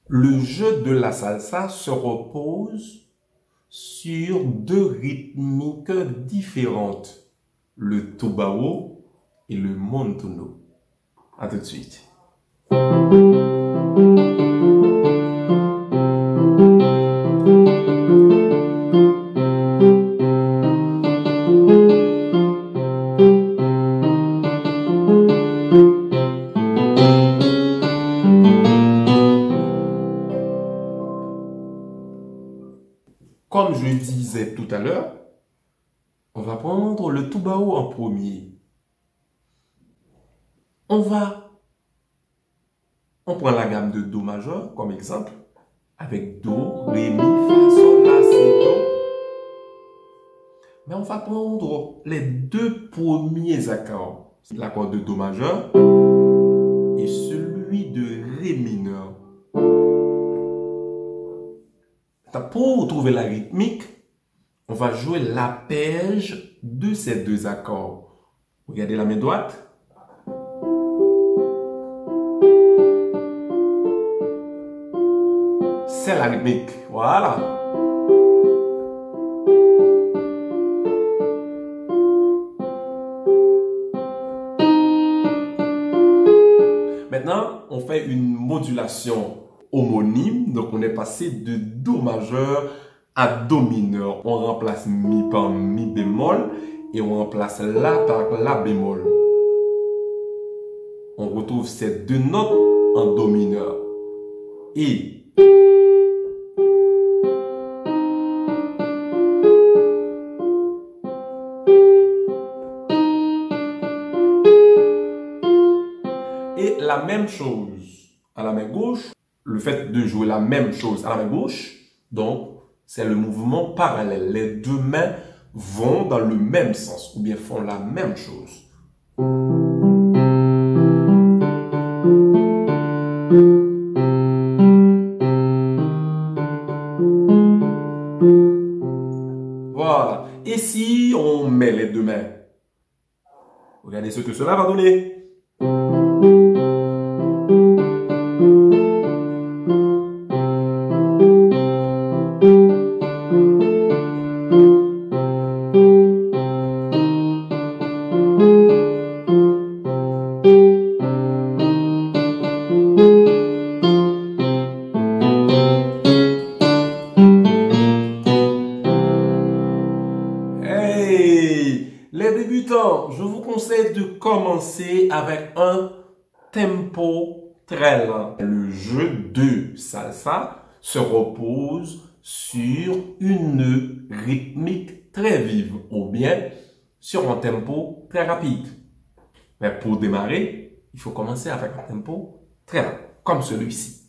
Le jeu de la salsa se repose sur deux rythmiques différentes, le tumbao et le montuno. À tout de suite. Comme je disais tout à l'heure, on va prendre le tumbao en premier. On prend la gamme de Do majeur comme exemple, avec Do, Ré, Mi, Fa, Sol, La, Si, Do. Mais on va prendre les deux premiers accords, l'accord de Do majeur et celui de Ré mineur. Pour trouver la rythmique, on va jouer l'arpège de ces deux accords. Regardez la main droite. C'est la rythmique. Voilà. Maintenant, on fait une modulation homonyme. Donc, on est passé de Do majeur à Do mineur. On remplace Mi par Mi bémol et on remplace La par La bémol. On retrouve ces deux notes en Do mineur. Et la même chose à la main gauche, le fait de jouer la même chose à la main gauche, donc c'est le mouvement parallèle. Les deux mains vont dans le même sens ou bien font la même chose. Voilà. Et si on met les deux mains, regardez ce que cela va donner. Les débutants, je vous conseille de commencer avec un tempo très lent. Le jeu de salsa se repose sur une rythmique très vive ou bien sur un tempo très rapide. Mais pour démarrer, il faut commencer avec un tempo très lent, comme celui-ci.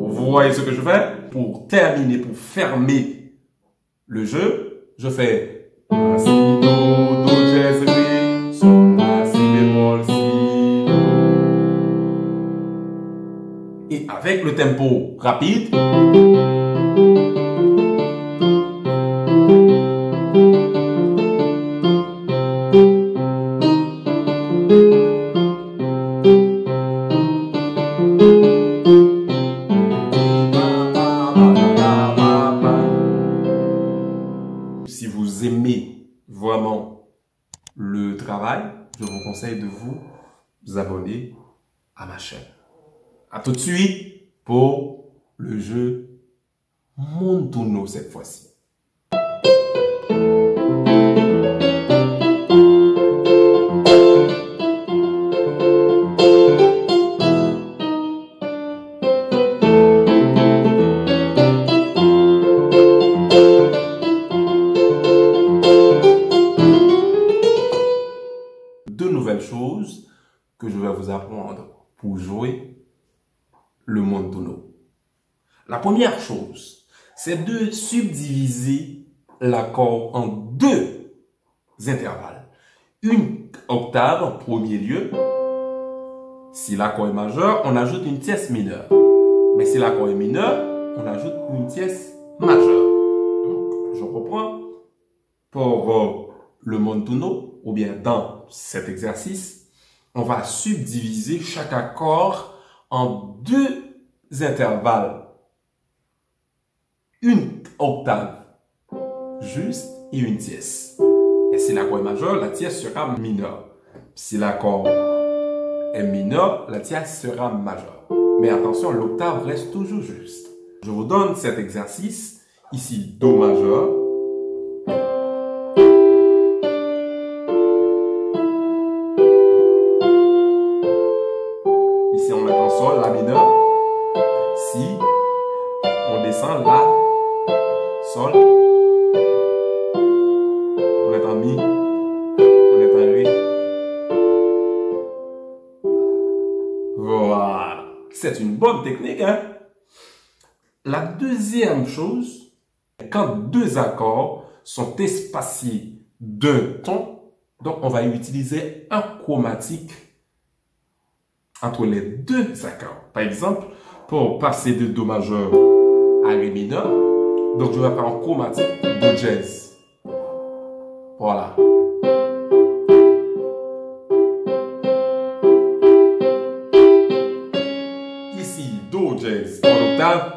Vous voyez ce que je fais? Pour terminer, pour fermer le jeu, je fais La, Si, Do, Do, dièse, Ré, Sol, La, Si, bémol, Si, Do. Et avec le tempo rapide, si vous aimez vraiment le travail, je vous conseille de vous abonner à ma chaîne. À tout de suite pour le jeu montuno cette fois-ci. Deux nouvelles choses que je vais vous apprendre pour jouer le montuno. La première chose, c'est de subdiviser l'accord en deux intervalles. Une octave en premier lieu. Si l'accord est majeur, on ajoute une tierce mineure. Mais si l'accord est mineur, on ajoute une tierce majeure. Donc, je reprends. Pour le montuno, ou bien dans cet exercice, on va subdiviser chaque accord en deux intervalles. Une octave juste et une tierce. Et si l'accord est majeur, la tierce sera mineure. Si l'accord est mineur, la tierce sera majeure. Mais attention, l'octave reste toujours juste. Je vous donne cet exercice. Ici, Do majeur. Ici, on est en Sol, La mineur. Si, on descend, La, Sol. On est en Mi. On est en Ré. Voilà. C'est une bonne technique, hein? La deuxième chose, quand deux accords sont espacés d'un ton, donc on va utiliser un chromatique entre les deux accords. Par exemple, pour passer de Do majeur à Ré mineur, donc je vais faire un chromatique Do jazz. Voilà. Ici, Do jazz en octave.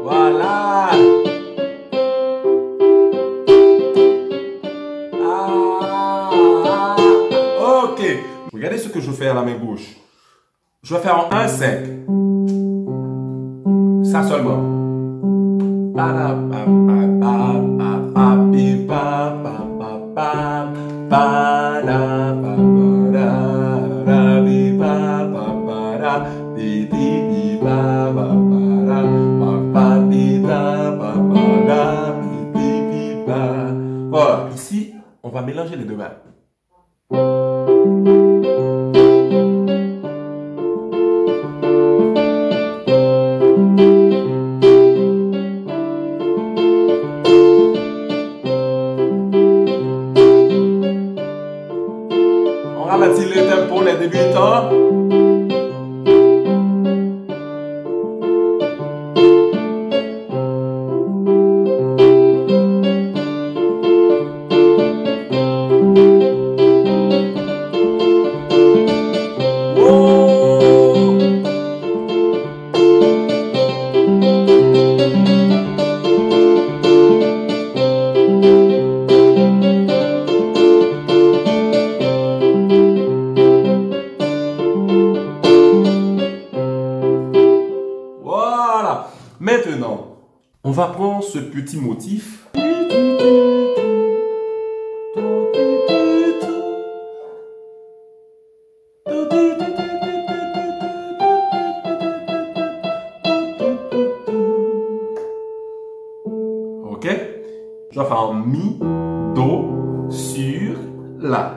Voilà. Ok. Regardez ce que je fais à la main gauche. Je vais faire en 1-5. Ça seulement. Voilà. Ici, on va mélanger les deux mains. On ralentit le tempo, les débutants. Voilà. Maintenant, on va prendre ce petit motif. Ok? Je vais faire un Mi, Do sur La.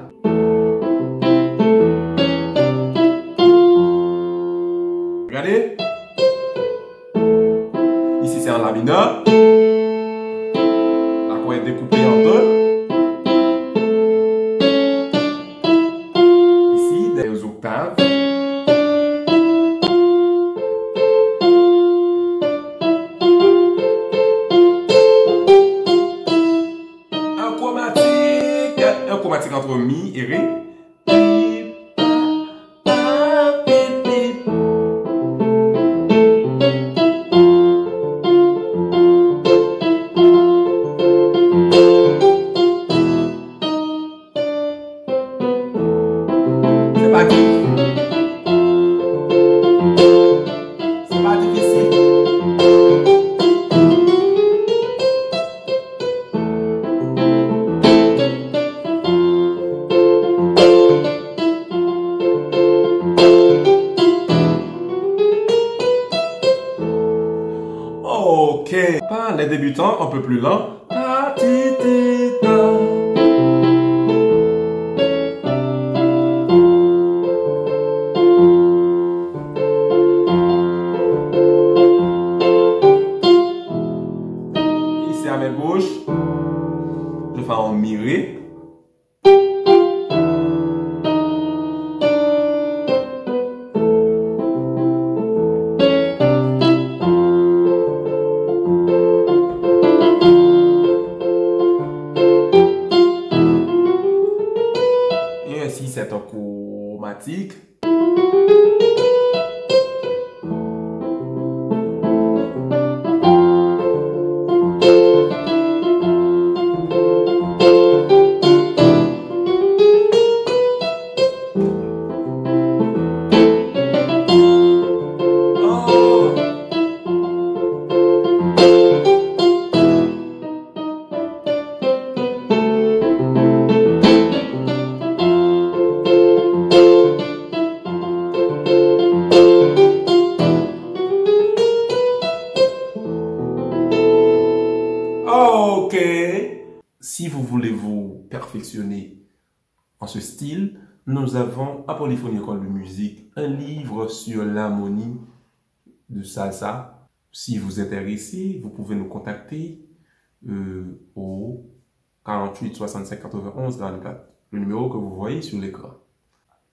Regardez. Ici, c'est un La mineur. L'accord est découpé en deux. Ici, des octaves. Un chromatique entre Mi et Ré. C'est pas difficile. Les débutants, un peu plus lent. Ta, ti, ti, ta. Ici à mes gauches, je fais en mi ré. Et ainsi, c'est un chromatique. Ok. Si vous voulez vous perfectionner en ce style, nous avons à Polyphonie École de Musique un livre sur l'harmonie de salsa. Si vous êtes intéressé, vous pouvez nous contacter au 48 65 91 24, le numéro que vous voyez sur l'écran.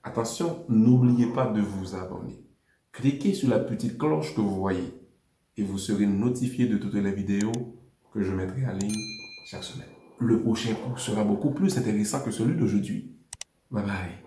Attention, n'oubliez pas de vous abonner. Cliquez sur la petite cloche que vous voyez et vous serez notifié de toutes les vidéos que je mettrai en ligne chaque semaine. Le prochain cours sera beaucoup plus intéressant que celui d'aujourd'hui. Bye bye.